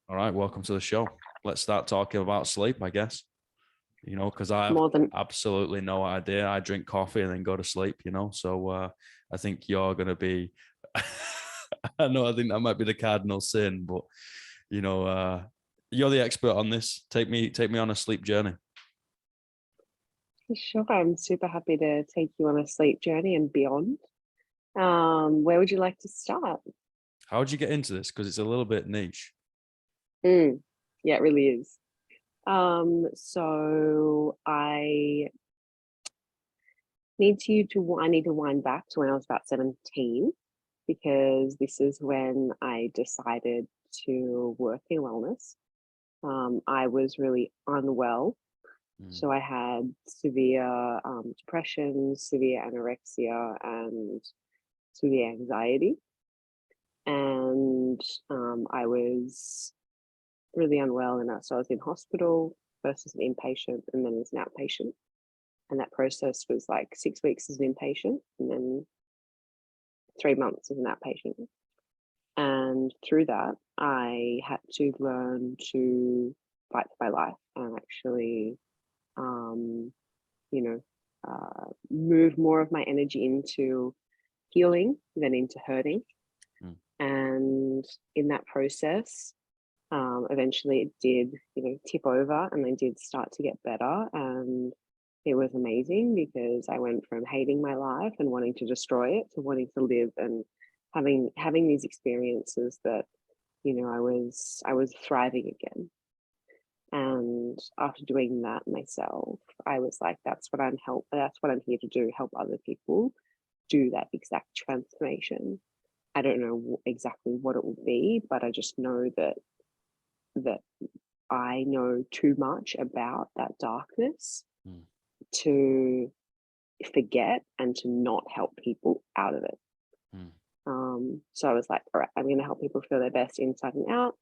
All right, welcome to the show. Let's start talking about sleep, I guess. Because I have More than absolutely no idea. I drink coffee and then go to sleep, So I think you're going to be, I think that might be the cardinal sin, but, you know, uh, you're the expert on this. Take me on a sleep journey. sure, I'm super happy to take you on a sleep journey and beyond. Where would you like to start? How would you get into this? Because it's a little bit niche. Mm, yeah, it really is. So I need to wind back to when I was about 17 because this is when I decided to work in wellness. I was really unwell. Mm, So I had severe depression, severe anorexia, and severe anxiety. And I was really unwell, and so I was in hospital first as an inpatient and then as an outpatient. And that process was like 6 weeks as an inpatient and then 3 months as an outpatient. And through that, I had to learn to fight for my life and actually, um, you know, move more of my energy into healing than into hurting. mm, And in that process, eventually it did, tip over and I did start to get better. And it was amazing because I went from hating my life and wanting to destroy it to wanting to live and having these experiences that, I was thriving again. And after doing that myself, I was like, that's what I'm here to do, help other people do that exact transformation. I don't know exactly what it will be, but I just know that I know too much about that darkness mm, to forget and to not help people out of it. mm, So I was like, all right, I'm going to help people feel their best inside and out.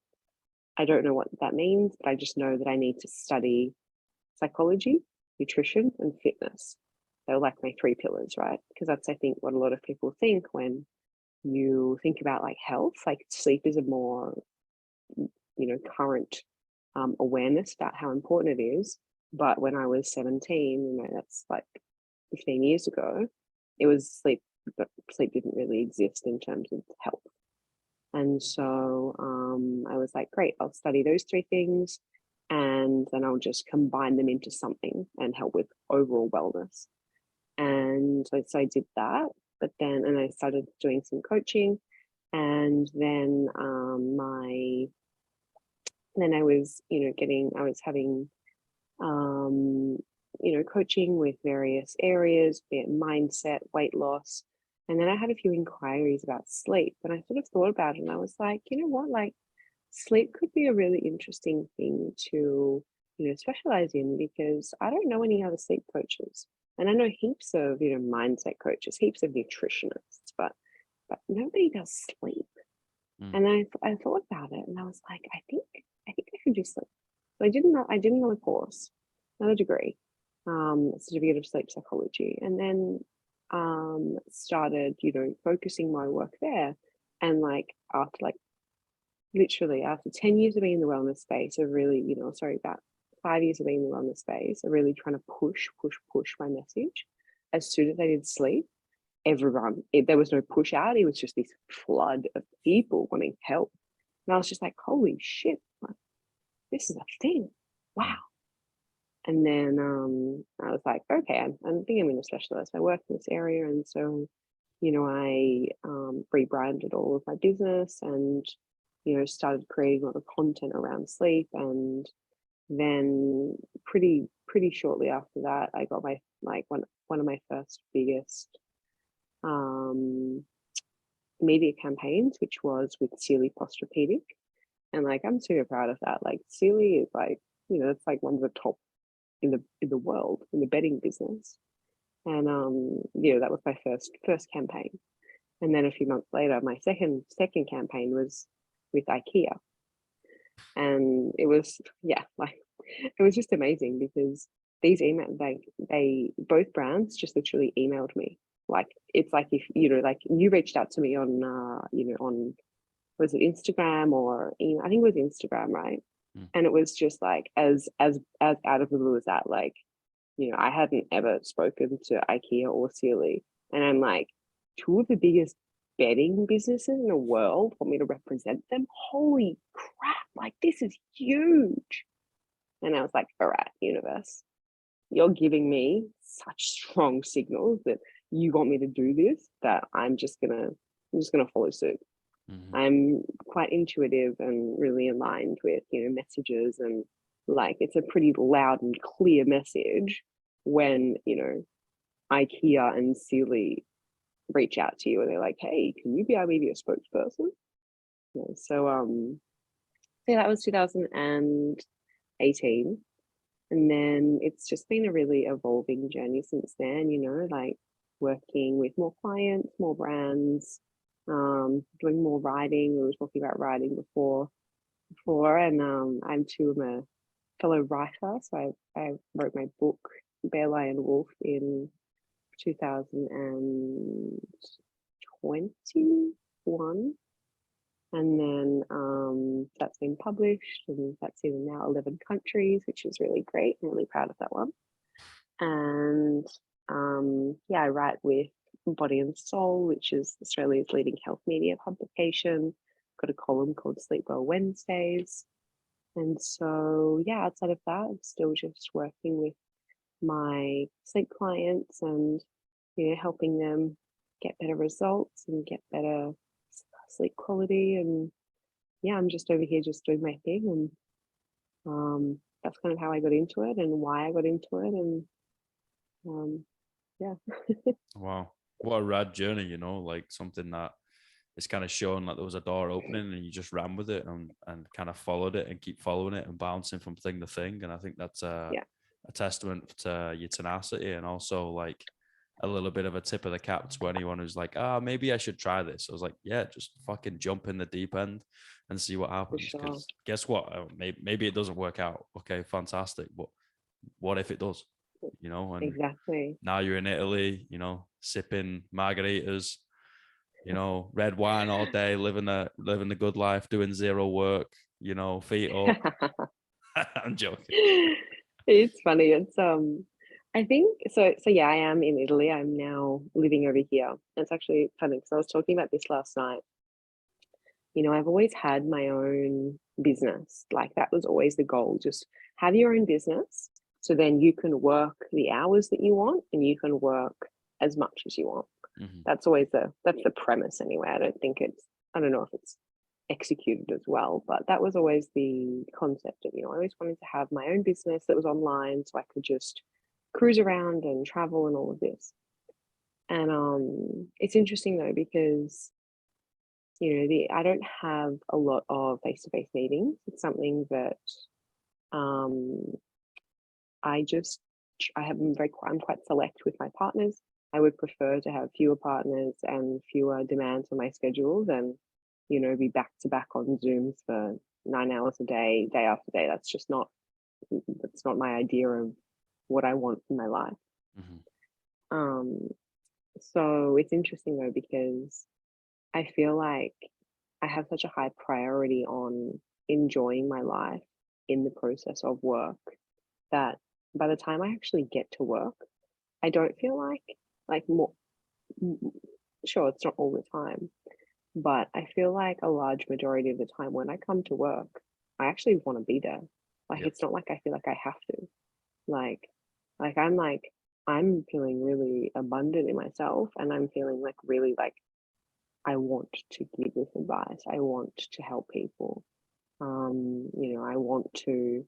I don't know what that means, but I just know that I need to study psychology, nutrition, and fitness. They're like my three pillars, right? Because that's, I think, what a lot of people think when you think about like health. Like sleep is a more, current awareness about how important it is. But when I was 17, that's like 15 years ago, it was sleep, but sleep didn't really exist in terms of health. And so I was like, great, I'll study those three things and then I'll just combine them into something and help with overall wellness. And so I did that, and I started doing some coaching. And then I was, I was having, um, coaching with various areas, be it mindset, weight loss. And then I had a few inquiries about sleep. And I sort of thought about it and I was like, you know what, like sleep could be a really interesting thing to, specialize in because I don't know any other sleep coaches. And I know heaps of, mindset coaches, heaps of nutritionists, but nobody does sleep. mm, And I thought about it and I was like, I think I could do sleep. So I did another course, another degree, a certificate of sleep psychology, and then started, focusing my work there. And like after like literally after 10 years of being in the wellness space, of really, about 5 years of being in the wellness space, of really trying to push my message. As soon as I did sleep, there was no push out. It was just this flood of people wanting help. And I was just like, holy shit, like, this is a thing. Wow. mm, And then I was like, okay, I'm thinking I'm going to specialize. I work in this area. And so, I rebranded all of my business and, started creating a lot of content around sleep. And then pretty shortly after that, I got my, like one of my first biggest um, media campaigns, which was with Sealy Posturepedic. And like, I'm super proud of that. Like Sealy is like, it's like one of the top in the world in the bedding business. And that was my first campaign. And then a few months later, my second campaign was with IKEA. And it was, yeah, like it was just amazing because these they both brands just literally emailed me. Like it's like if like you reached out to me on on was it Instagram or email? I think it was Instagram, right? Mm. And it was just like as out of the blue as that, like, I hadn't ever spoken to IKEA or Sealy, and I'm like, two of the biggest bedding businesses in the world want me to represent them. Holy crap! Like, this is huge. And I was like, all right, universe, you're giving me such strong signals that you want me to do this, that I'm just gonna follow suit. Mm-hmm. I'm quite intuitive and really aligned with, messages, and like it's a pretty loud and clear message when, IKEA and Sealy reach out to you and they're like, hey, can you be our media spokesperson? So yeah, that was 2018. And then it's just been a really evolving journey since then, like working with more clients, more brands, doing more writing. We were talking about writing before, and I'm too am a fellow writer. So I wrote my book, Bear Lion Wolf, in 2021. And then that's been published, and that's in now 11 countries, which is really great. I'm really proud of that one. And yeah, I write with Body and Soul, which is Australia's leading health media publication. Got a column called Sleep Well Wednesdays. And so, yeah, outside of that, I'm still just working with my sleep clients and, helping them get better results and get better sleep quality. And yeah, I'm just over here just doing my thing. And that's kind of how I got into it and why I got into it. And yeah. Wow. What a rad journey, like something that is kind of shown that there was a door opening and you just ran with it and kind of followed it and keep following it and bouncing from thing to thing. And I think that's Yeah, a testament to your tenacity, and also like a little bit of a tip of the cap to anyone who's like, maybe I should try this. I was like, yeah, just fucking jump in the deep end and see what for happens. sure. Because guess what? Maybe it doesn't work out. Okay, fantastic. But what if it does? And Exactly. now you're in Italy, sipping margaritas, red wine all day, living the good life, doing zero work, feet up. I'm joking. It's funny. I think so yeah, I am in Italy. I'm now living over here. It's actually funny because I was talking about this last night. I've always had my own business. Like, that was always the goal. Just have your own business. So then you can work the hours that you want and you can work as much as you want. Mm-hmm. That's the premise anyway. I don't know if it's executed as well, but that was always the concept of, I always wanted to have my own business that was online so I could just cruise around and travel and all of this. And it's interesting though, because I don't have a lot of face-to-face meetings. It's something that um I'm quite select with my partners. I would prefer to have fewer partners and fewer demands on my schedule than, be back to back on Zooms for 9 hours a day, day after day. That's not my idea of what I want in my life. Mm-hmm. Um, so it's interesting though, because I feel like I have such a high priority on enjoying my life in the process of work, that by the time I actually get to work, I don't feel like more. Sure, it's not all the time, but I feel like a large majority of the time when I come to work, I actually want to be there. Like, Yep. it's not like I feel like I have to. Like, I'm feeling really abundant in myself, and I'm feeling like really like I want to give this advice. I want to help people. I want to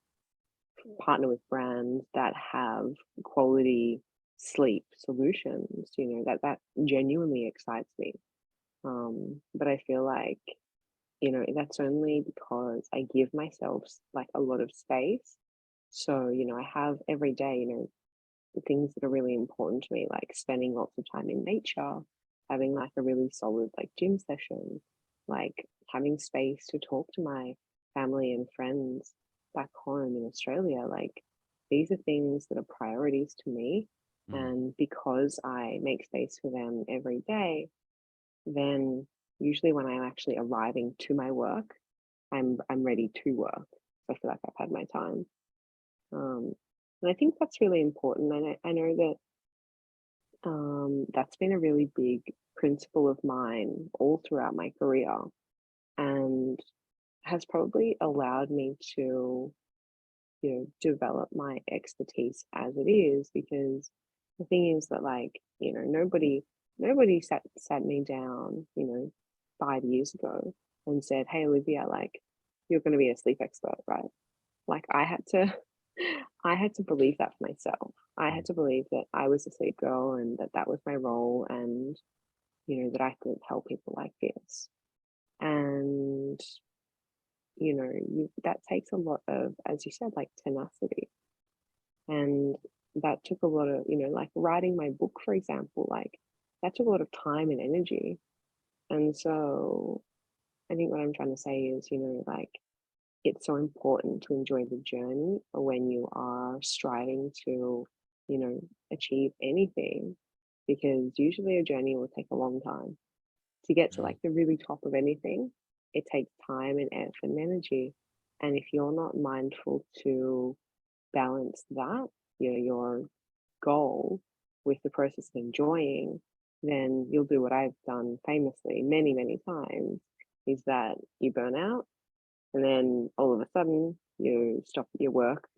partner with brands that have quality sleep solutions. That genuinely excites me. But I feel like, that's only because I give myself like a lot of space. So, I have every day, the things that are really important to me, like spending lots of time in nature, having like a really solid like gym session, like having space to talk to my family and friends back home in Australia. Like, these are things that are priorities to me. Mm-hmm. And because I make space for them every day, then usually when I'm actually arriving to my work, I'm ready to work. So I feel like I've had my time. Um, and I think that's really important. And I know that that's been a really big principle of mine all throughout my career, and has probably allowed me to, develop my expertise as it is. Because the thing is that, like, nobody sat me down, 5 years ago and said, "Hey, Olivia, like, you're going to be a sleep expert, right?" Like, I had to, I had to believe that for myself. I had to believe that I was a sleep girl and that that was my role, and that I could help people like this. And that takes a lot of, as you said, like, tenacity. And that took a lot of, like writing my book, for example, like, that took a lot of time and energy. And so I think what I'm trying to say is, like, it's so important to enjoy the journey when you are striving to, achieve anything, because usually a journey will take a long time. To get to, Mm. like, the really top of anything, it takes time and effort and energy. And if you're not mindful to balance that, your goal with the process of enjoying, then you'll do what I've done famously many, many times, is that you burn out, and then all of a sudden you stop your work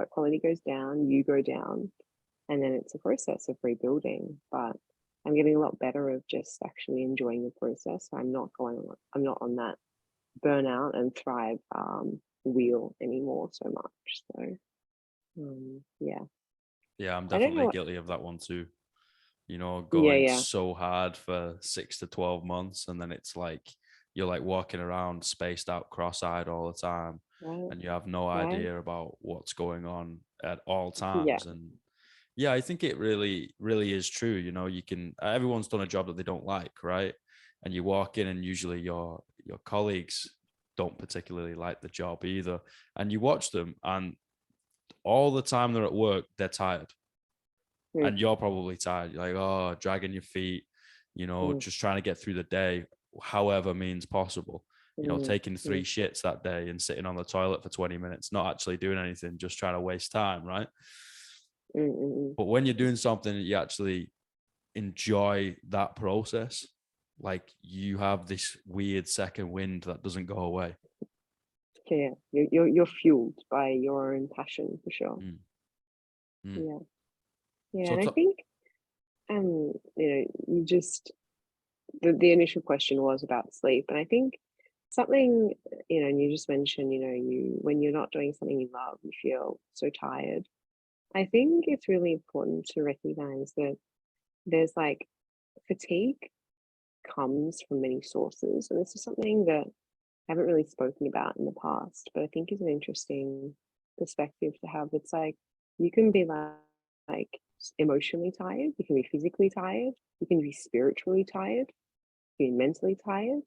quality goes down, you go down, and then it's a process of rebuilding. But I'm getting a lot better of just actually enjoying the process. So I'm not on that burnout and thrive wheel anymore so much. So yeah, Yeah, I'm I don't know definitely what. guilty of that one too. Yeah, Going yeah, so hard for 6 to 12 months, and then it's like you're like walking around spaced out, cross-eyed all the time, right, and you have no right, idea about what's going on at all yeah, times. And yeah, I think it really, really is true. You can everyone's done a job that they don't like, right? And you walk in, and usually your colleagues don't particularly like the job either, and you watch them, and all the time they're at work, they're tired, mm, and you're probably tired. You're like, oh, dragging your feet, mm, just trying to get through the day, however means possible. mm, Taking three mm, shits that day and sitting on the toilet for 20 minutes, not actually doing anything, just trying to waste time, right? mm, mm, But when you're doing something that you actually enjoy that process, like you have this weird second wind that doesn't go away. yeah, you're fueled by your own passion for sure. Mm, mm. Yeah, yeah, So, and I think you just the initial question was about sleep, and I think something, and you just mentioned, you when you're not doing something you love, you feel so tired. I think it's really important to recognize that there's, like, fatigue comes from many sources, and this is something that I haven't really spoken about in the past, but I think is an interesting perspective to have. It's like you can be like emotionally tired, you can be physically tired, you can be spiritually tired, you can be mentally tired.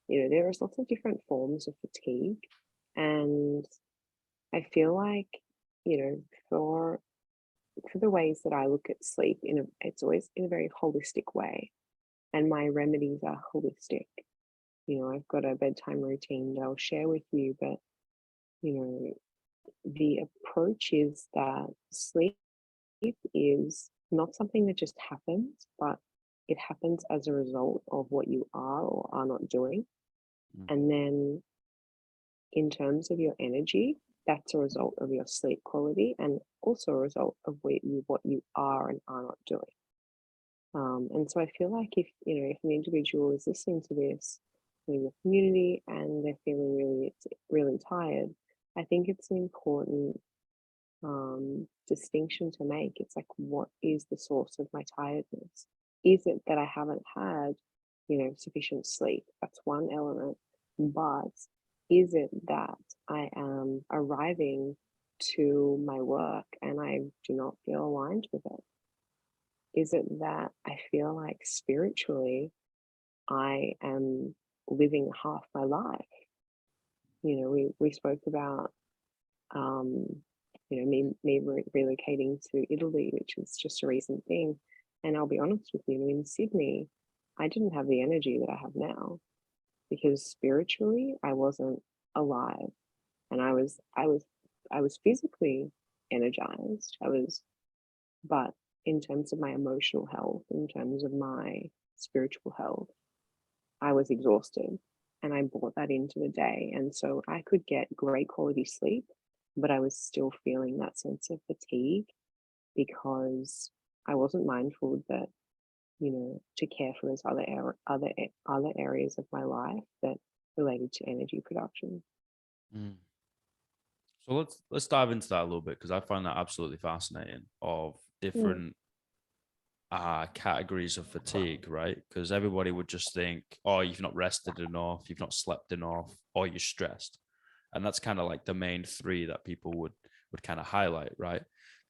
There's lots of different forms of fatigue. And I feel like, for the ways that I look at sleep, it's always in a very holistic way. And my remedies are holistic. I've got a bedtime routine that I'll share with you, but you know, the approach is that sleep is not something that just happens, but it happens as a result of what you are or are not doing. mm, And then in terms of your energy, that's a result of your sleep quality and also a result of what you are and are not doing. And so I feel like if an individual is listening to this in your community and they're feeling really tired, I think it's an important distinction to make. It's like, what is the source of my tiredness? Is it that I haven't had, sufficient sleep? That's one element. But is it that I am arriving to my work and I do not feel aligned with it? Is it that I feel like spiritually I am living half my life? We spoke about um, me relocating to Italy, which is just a recent thing. And I'll be honest with you, in Sydney, I didn't have the energy that I have now, because spiritually I wasn't alive, and I was physically energized. But in terms of my emotional health, in terms of my spiritual health, I was exhausted, and I brought that into the day. And so I could get great quality sleep, but I was still feeling that sense of fatigue because I wasn't mindful that, to care for those other areas of my life that related to energy production. Mm. So let's dive into that a little bit, because I find that absolutely fascinating, of Mm, different categories of fatigue, right? Because everybody would just think, oh, you've not rested enough, you've not slept enough, or you're stressed. And that's kind of like the main three that people would kind of highlight, right?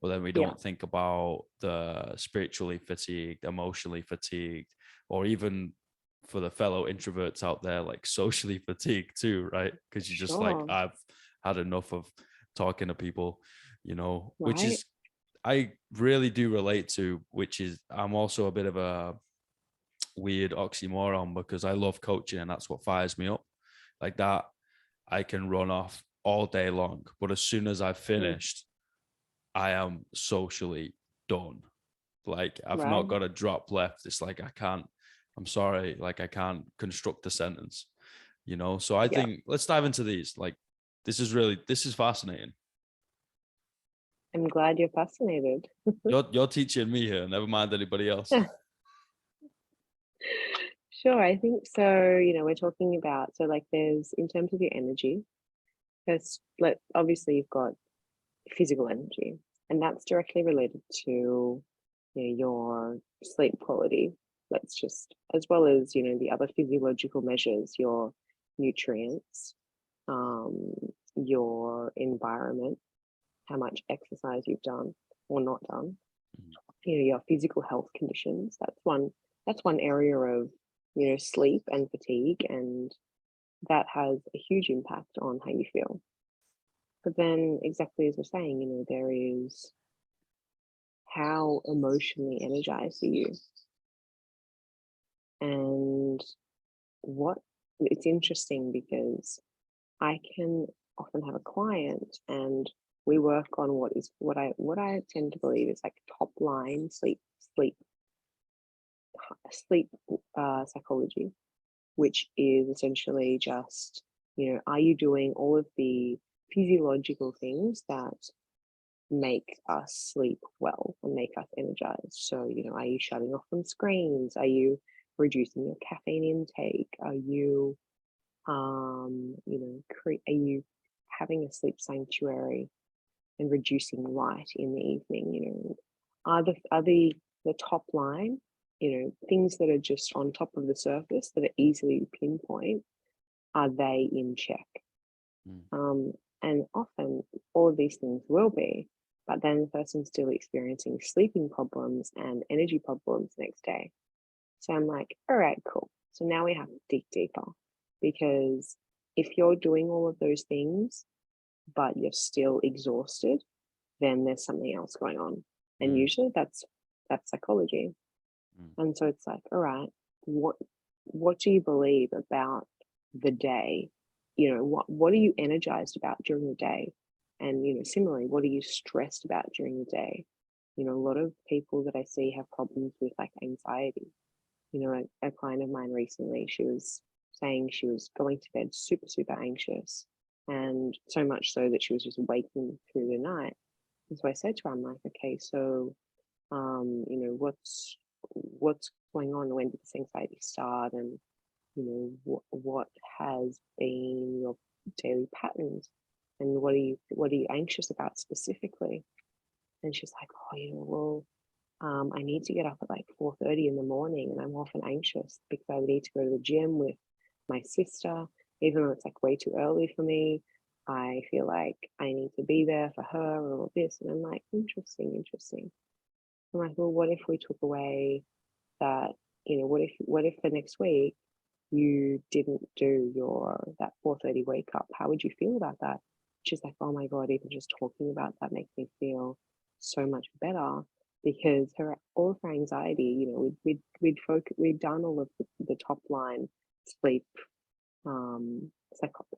But then we yeah, don't think about the spiritually fatigued, emotionally fatigued, or even for the fellow introverts out there, like socially fatigued too, right? Because you're just like, sure, I've had enough of talking to people, which right. is, I really do relate to, which is, I'm also a bit of a weird oxymoron, because I love coaching and that's what fires me up. Like that, I can run off all day long. But as soon as I've Mm, finished, I am socially done. Like I've not right. got a drop left. It's like I can't, I'm sorry, like I can't construct a sentence. So I Yeah, think let's dive into these. Like this is fascinating. I'm glad you're fascinated. You're teaching me here, never mind anybody else. Sure, I think so. We're talking about, so like there's, in terms of your energy, first, obviously you've got physical energy, and that's directly related to, your sleep quality. Let's just, as well as, the other physiological measures, your nutrients, um, your environment, how much exercise you've done or not done, your physical health conditions. That's one area of, sleep and fatigue, and that has a huge impact on how you feel. But then, exactly as we're saying, there is how emotionally energized are you, and what it's interesting because I can often have a client, and we work on what I tend to believe is like top line sleep psychology, which is essentially just, are you doing all of the physiological things that make us sleep well and make us energized? So, are you shutting off from screens? Are you reducing your caffeine intake? Are you, are you having a sleep sanctuary and reducing light in the evening? Are the top line, things that are just on top of the surface that are easily pinpoint, are they in check? Mm, Um, and often all of these things will be, but then the person's still experiencing sleeping problems and energy problems the next day. So I'm like, all right, cool. So now we have to dig deeper, because if you're doing all of those things, but you're still exhausted, then there's something else going on. And mm, usually that's psychology. mm, And so it's like, all right, what do you believe about the day? What are you energized about during the day? And similarly, what are you stressed about during the day? A lot of people that I see have problems with like anxiety. A client of mine recently, she was saying she was going to bed super, super anxious, and so much so that she was just waking through the night. And so I said to her, I'm like, okay, so what's going on? When did this anxiety start? And what has been your daily patterns, and what are you anxious about specifically? And she's like, oh, well, I need to get up at like 4:30 in the morning, and I'm often anxious because I need to go to the gym with my sister, even though it's like way too early for me. I feel like I need to be there for her and all this. And I'm like, interesting, interesting. I'm like, well, what if we took away that, what if the next week you didn't do that 4:30 wake up? How would you feel about that? She's like, oh my God, even just talking about that makes me feel so much better. because all of her anxiety, you know, we'd done all of the top line sleep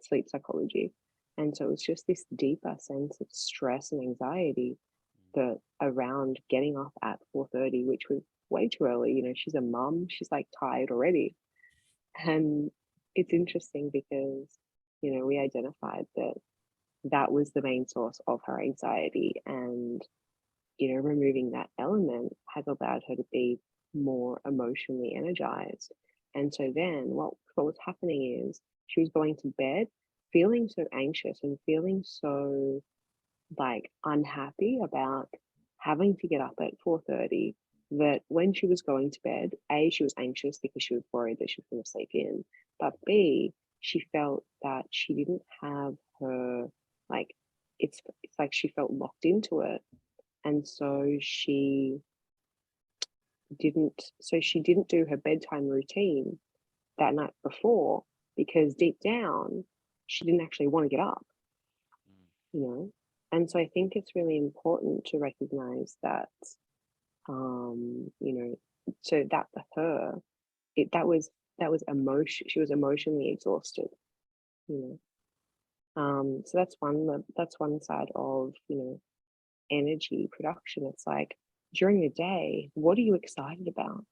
sleep psychology, and so it was just this deeper sense of stress and anxiety that around getting up at 4:30, which was way too early. You know, she's a mum, she's like tired already. And it's interesting because, you know, we identified that that was the main source of her anxiety, and you know, removing that element has allowed her to be more emotionally energized. And so then what was happening is she was going to bed feeling so anxious and feeling so like unhappy about having to get up at 4:30, that when she was going to bed, A, she was anxious because she was worried that she was going to sleep in, but B, she felt that she didn't have her, like, it's like she felt locked into it. And so she didn't do her bedtime routine that night before, because deep down she didn't actually want to get up, you know. And so I think it's really important to recognize that, you know, so that for her, that was emotion, she was emotionally exhausted, you know. So that's one side of, you know, energy production. It's like during the day, what are you excited about?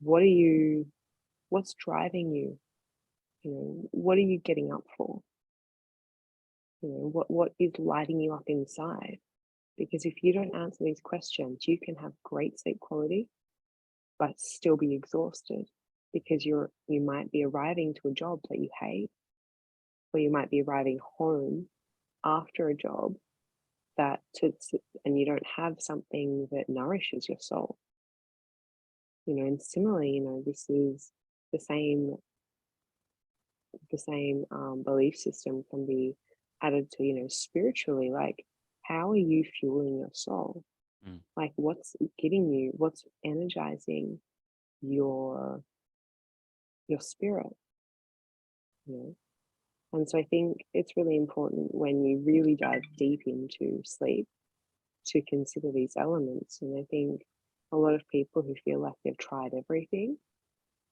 What's driving you? You know, what are you getting up for? You know, what is lighting you up inside? Because if you don't answer these questions, you can have great sleep quality, but still be exhausted, because you might be arriving to a job that you hate, or you might be arriving home after a job and you don't have something that nourishes your soul. You know, and similarly, you know, this is the same belief system can be added to, you know, spiritually. Like, how are you fueling your soul? Like, what's energizing your spirit, you know? And so I think it's really important when you really dive deep into sleep to consider these elements. And I think a lot of people who feel like they've tried everything,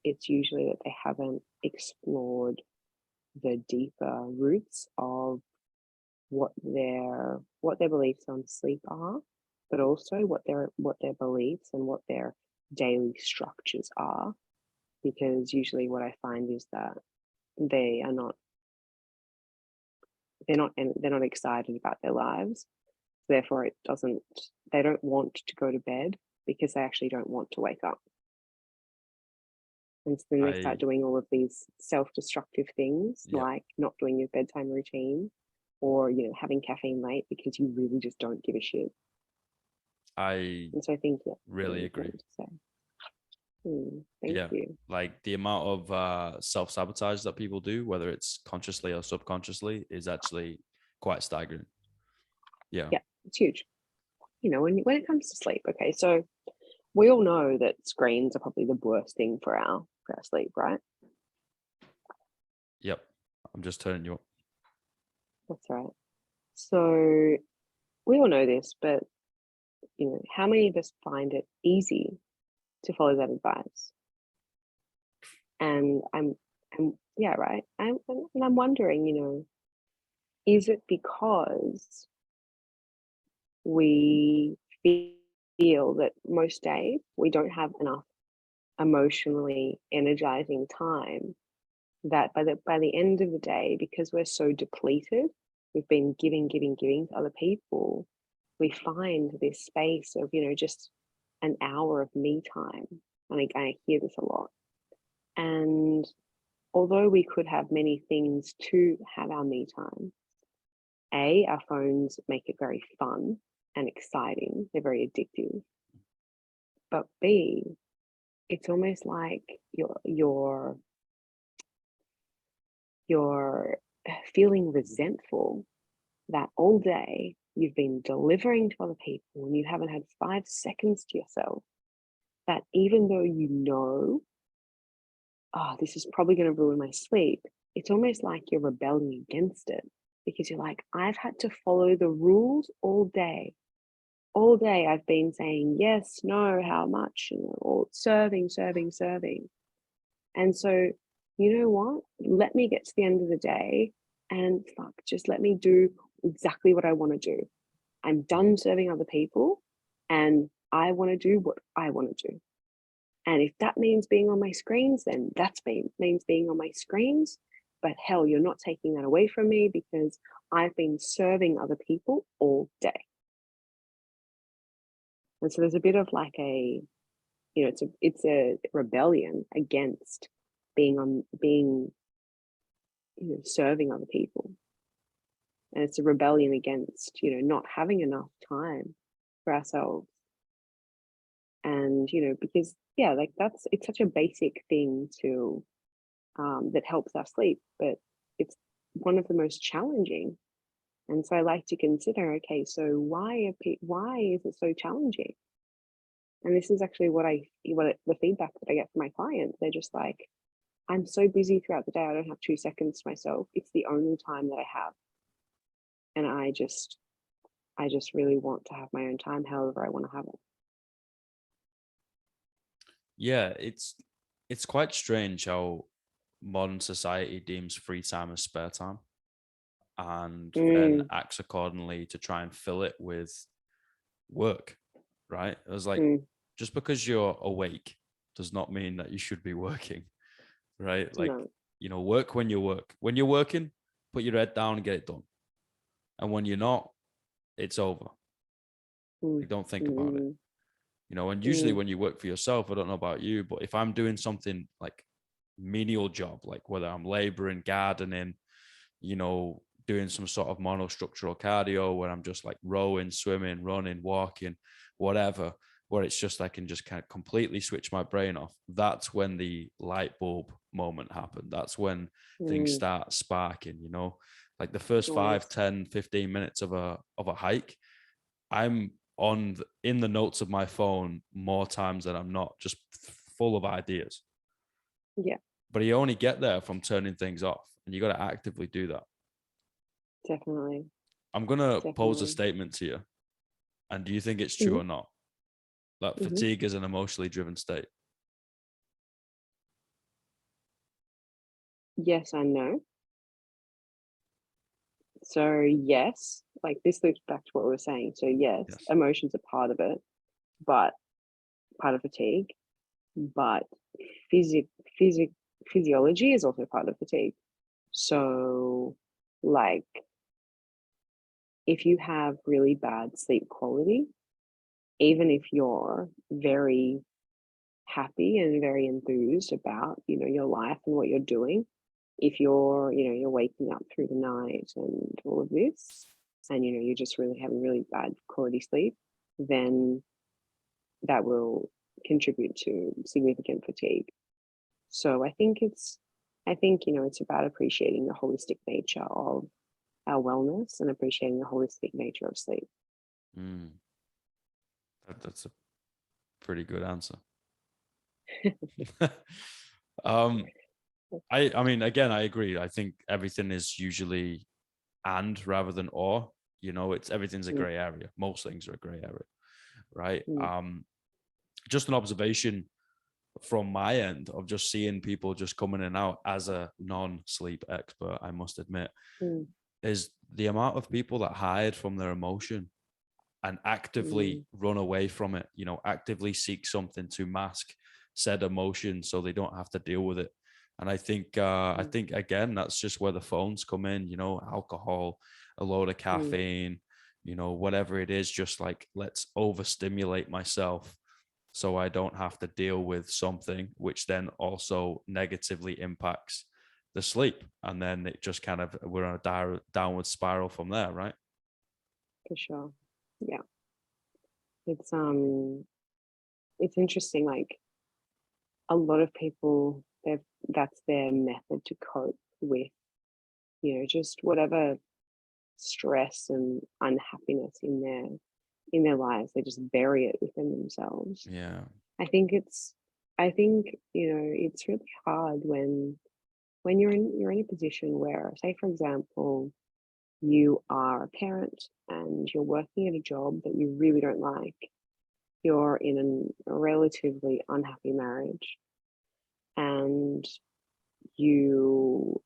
it's usually that they haven't explored the deeper roots of what their beliefs on sleep are, but also what their beliefs and what their daily structures are. Because usually what I find is that they are not they're not excited about their lives. Therefore they don't want to go to bed because they actually don't want to wake up. And so then they start doing all of these self-destructive things, like not doing your bedtime routine, or, you know, having caffeine late because you really just don't give a shit. And so I think really agree. Thank you. Like the amount of self-sabotage that people do, whether it's consciously or subconsciously, is actually quite staggering. Yeah, it's huge. You know, when it comes to sleep, okay, so we all know that screens are probably the worst thing for our sleep, right? Yep. I'm just turning you up. That's right. So we all know this, but, you know, how many of us find it easy to follow that advice? And I'm yeah, right. And I'm wondering, you know, is it because we feel that most days we don't have enough emotionally energizing time, that by the end of the day, because we're so depleted, we've been giving to other people, we find this space of, you know, just an hour of me time. And I hear this a lot. And although we could have many things to have our me time, our phones make it very fun and exciting. They're very addictive. But B, it's almost like you're feeling resentful that all day you've been delivering to other people and you haven't had 5 seconds to yourself. That even though you know, oh, this is probably going to ruin my sleep, it's almost like you're rebelling against it, because you're like, I've had to follow the rules all day. all day I've been saying yes, no, how much, all serving. And so, you know what? Let me get to the end of the day and just let me do exactly what I want to do. I'm done serving other people and I want to do what I want to do. And if that means being on my screens, then means being on my screens. But hell, you're not taking that away from me because I've been serving other people all day. And so there's a bit of like it's a rebellion against being serving other people. And it's a rebellion against, not having enough time for ourselves. And, because it's such a basic thing to that helps us sleep, but it's one of the most challenging. And so I like to consider, okay, so why is it so challenging? And this is actually the feedback that I get from my clients. They're just like, I'm so busy throughout the day, I don't have 2 seconds to myself. It's the only time that I have. And I just really want to have my own time, however I want to have it. Yeah, it's quite strange how modern society deems free time as spare time and then acts accordingly to try and fill it with work, right? It was like, just because you're awake does not mean that you should be working, right? Like, No. Work when you work. When you're working, put your head down and get it done. And when you're not, it's over. Like, don't think about it. And usually when you work for yourself, I don't know about you, but if I'm doing something like menial job, like whether I'm laboring, gardening, doing some sort of monostructural cardio where I'm just like rowing, swimming, running, walking, whatever, where it's just I can just kind of completely switch my brain off. That's when the light bulb moment happened. That's when things start sparking, like the first 5, 10, 15 minutes of a hike, I'm in the notes of my phone more times than I'm not, just full of ideas. Yeah. But you only get there from turning things off, and you got to actively do that. Definitely. I'm going to pose a statement to you. And do you think it's true or not? That fatigue is an emotionally driven state. Yes and no. So yes, like this loops back to what we were saying. So yes, emotions are part of it, but part of fatigue, but physiology is also part of fatigue. So like if you have really bad sleep quality, even if you're very happy and very enthused about, your life and what you're doing, if you're waking up through the night and all of this, and you're just really having really bad quality sleep, then that will contribute to significant fatigue. So I think it's about appreciating the holistic nature of our wellness and appreciating the holistic nature of sleep. That's a pretty good answer. I mean, again, I agree. I think everything is usually and rather than or. Everything's a gray area. Most things are a gray area, right? Just an observation from my end of just seeing people just coming in and out as a non-sleep expert, I must admit, is the amount of people that hide from their emotion and actively run away from it, actively seek something to mask said emotion so they don't have to deal with it. And I think again, that's just where the phones come in, alcohol, a load of caffeine, whatever it is, just like, let's overstimulate myself so I don't have to deal with something which then also negatively impacts the sleep. And then it just kind of, we're on a downward spiral from there, right? For sure. Yeah. It's interesting, like a lot of people, that's their method to cope with, just whatever stress and unhappiness in their lives. They just bury it within themselves. Yeah. I think it's really hard when you're in a position where, say for example, you are a parent and you're working at a job that you really don't like, you're in a relatively unhappy marriage, and you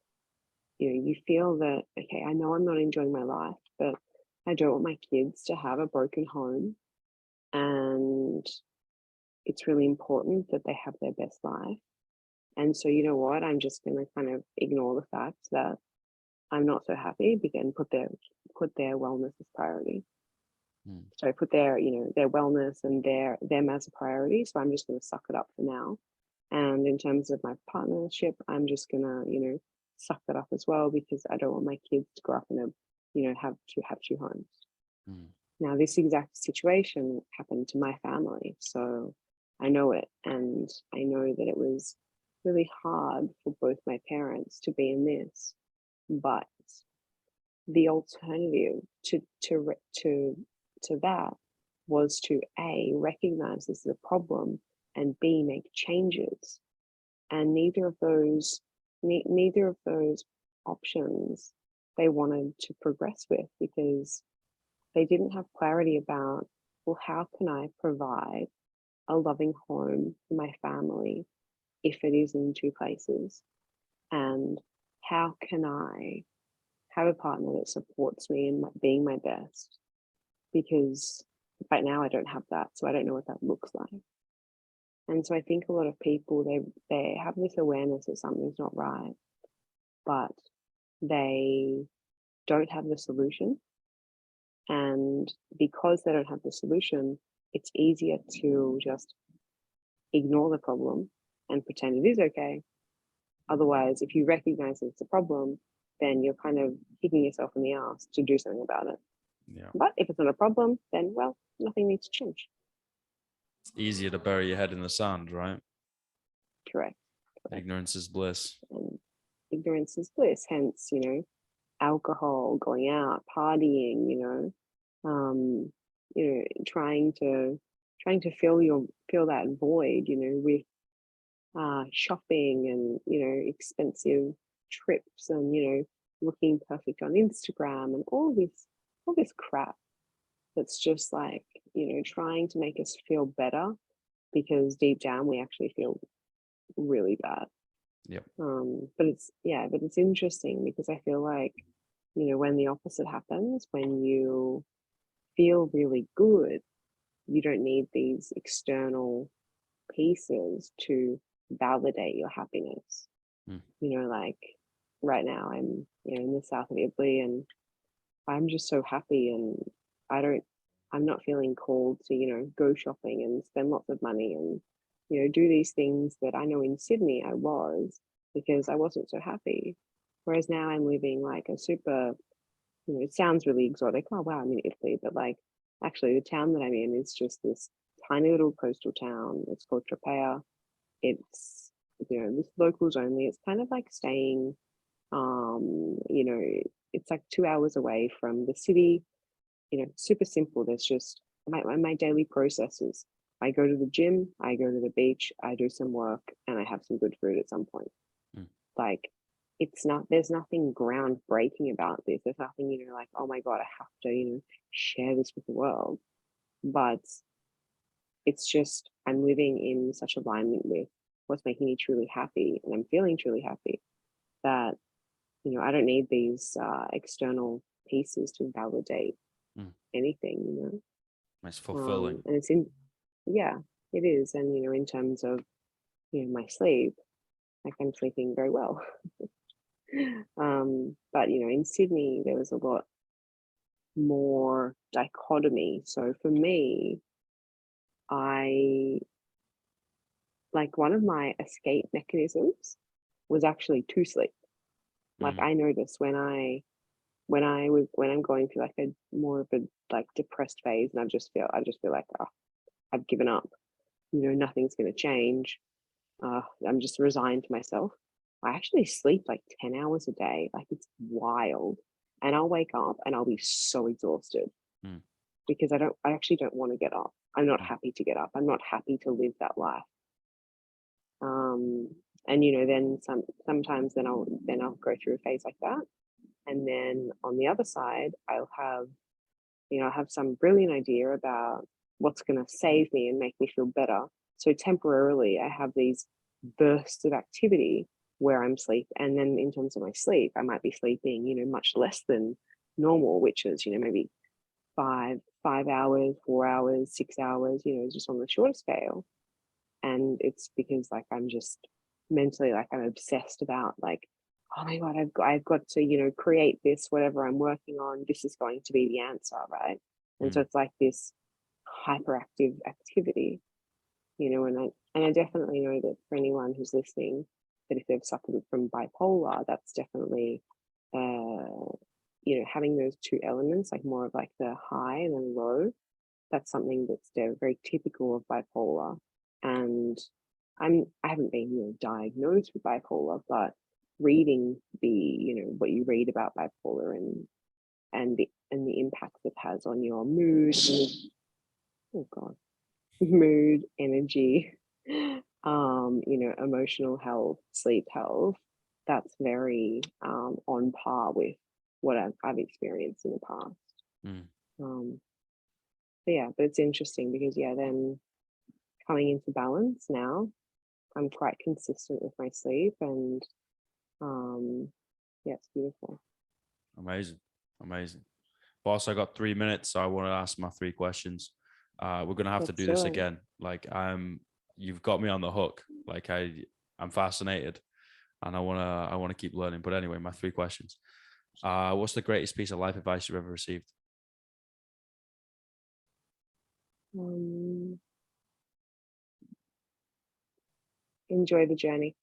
you feel that, okay, I know I'm not enjoying my life, but I don't want my kids to have a broken home, and it's really important that they have their best life. And so, you know what, I'm just going to kind of ignore the fact that I'm not so happy, begin put their wellness as priority. So put their, their wellness and them as a priority. So I'm just going to suck it up for now. And in terms of my partnership, I'm just gonna, suck that up as well, because I don't want my kids to grow up in a, have two homes. Now, this exact situation happened to my family, so I know it, and I know that it was really hard for both my parents to be in this. But the alternative to that was to A, recognize this is a problem, and B, make changes. And neither of those options they wanted to progress with, because they didn't have clarity about, well, how can I provide a loving home for my family if it is in two places? And how can I have a partner that supports me in being my best? Because right now I don't have that, so I don't know what that looks like. And so I think a lot of people, they have this awareness that something's not right, but they don't have the solution. And because they don't have the solution, it's easier to just ignore the problem and pretend it is okay. Otherwise, if you recognize it's a problem, then you're kind of kicking yourself in the ass to do something about it. Yeah. But if it's not a problem, then, well, nothing needs to change. It's easier to bury your head in the sand, right? Correct. Ignorance is bliss. And ignorance is bliss. Hence, alcohol, going out, partying, trying to fill that void, with shopping and expensive trips and looking perfect on Instagram and all this crap that's just like trying to make us feel better, because deep down we actually feel really bad. Yep. But it's interesting, because I feel like when the opposite happens, when you feel really good, you don't need these external pieces to validate your happiness. Like right now I'm in the south of Italy, and I'm just so happy, and I'm not feeling called to go shopping and spend lots of money and do these things that I know in Sydney I was, because I wasn't so happy. Whereas now I'm living like a super, it sounds really exotic. Oh wow, I'm in Italy, but like actually the town that I'm in is just this tiny little coastal town. It's called Tropea. It's this locals only. It's kind of like staying, it's like 2 hours away from the city. Super simple. There's just my daily processes. I go to the gym, I go to the beach, I do some work, and I have some good food at some point. Like, there's nothing groundbreaking about this. There's nothing, like, oh my God, I have to, share this with the world. But it's just, I'm living in such alignment with what's making me truly happy, and I'm feeling truly happy, that, I don't need these external pieces to validate anything, It's fulfilling. And it is. And, in terms of, my sleep, like I'm sleeping very well. But, in Sydney, there was a lot more dichotomy. So for me, one of my escape mechanisms was actually to sleep. Like I noticed when I'm going through like a more of a like depressed phase, and I just feel like, oh, I've given up, nothing's going to change. I'm just resigned to myself. I actually sleep like 10 hours a day. Like, it's wild. And I'll wake up and I'll be so exhausted because I actually don't want to get up. I'm not happy to get up. I'm not happy to live that life. And then sometimes then I'll go through a phase like that. And then on the other side, I'll have, I have some brilliant idea about what's going to save me and make me feel better. So temporarily, I have these bursts of activity where I'm asleep. And then in terms of my sleep, I might be sleeping, much less than normal, which is, maybe 5 hours, 4 hours, 6 hours, just on the shorter scale. And it's because like I'm just mentally like I'm obsessed about like, oh my God, I've got to, create this, whatever I'm working on, this is going to be the answer, right? And so it's like this hyperactive activity, and I definitely know that for anyone who's listening, that if they've suffered from bipolar, that's definitely having those two elements, like more of like the high and then low, that's something that's very typical of bipolar. And I haven't been diagnosed with bipolar, but reading what you read about bipolar and the impact it has on your mood, oh God, mood, energy, emotional health, sleep health, that's very on par with what I've experienced in the past. But it's interesting because then coming into balance now, I'm quite consistent with my sleep, and it's beautiful. Amazing. Boss, I got 3 minutes, so I want to ask my 3 questions. We're gonna have to do this again. Like you've got me on the hook. Like I'm fascinated, and I wanna keep learning. But anyway, my 3 questions. What's the greatest piece of life advice you've ever received? Enjoy the journey.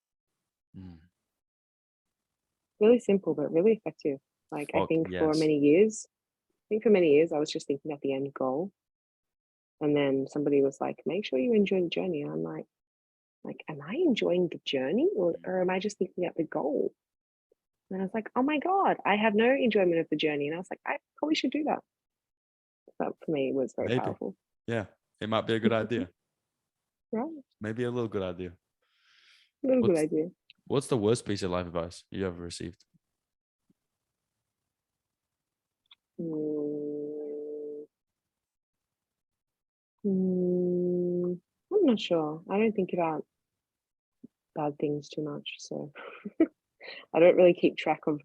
Really simple, but really effective. Like I think for many years, I was just thinking about the end goal. And then somebody was like, make sure you enjoy the journey. And I'm like, am I enjoying the journey or am I just thinking about the goal? And I was like, oh my God, I have no enjoyment of the journey. And I was like, I probably should do that. But for me, it was very powerful. Yeah, it might be a good idea. Right. Maybe a little good idea. Good idea. What's the worst piece of life advice you ever received? I'm not sure. I don't think about bad things too much, so I don't really keep track of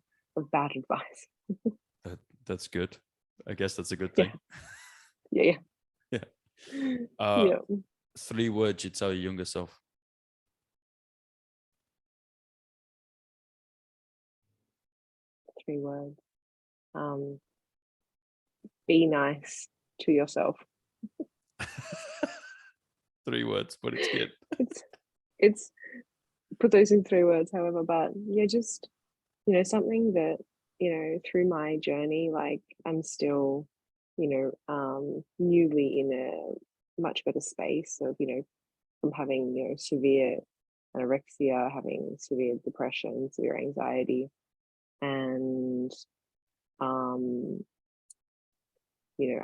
bad advice. That's good. I guess that's a good thing. Yeah. 3 words you'd tell your younger self. 3 words. Be nice to yourself. 3 words, but it's good. It's put those in 3 words, however, but just something that through my journey, like I'm still newly in a much better space of from having severe anorexia, having severe depression, severe anxiety, and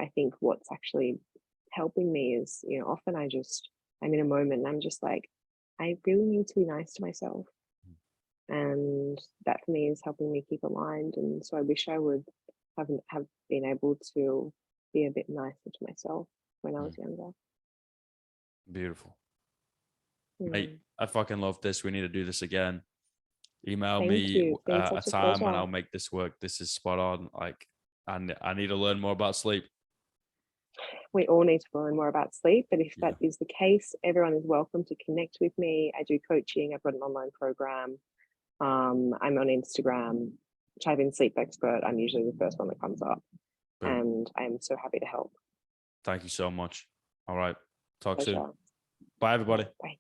I think what's actually helping me is often I'm in a moment and I'm just like, I really need to be nice to myself, and that for me is helping me keep aligned. And so I wish I would have been able to be a bit nicer to myself when I was younger. Beautiful. Mate, I fucking love this. We need to do this again. Email Thank me a time and I'll make this work. This is spot on. Like, I need to learn more about sleep. We all need to learn more about sleep, but if that is the case, everyone is welcome to connect with me. I do coaching. I've got an online program. I'm on Instagram. Type in sleep expert. I'm usually the first one that comes up. Boom. And I'm so happy to help. Thank you so much. All right. Talk soon. Bye, everybody. Bye.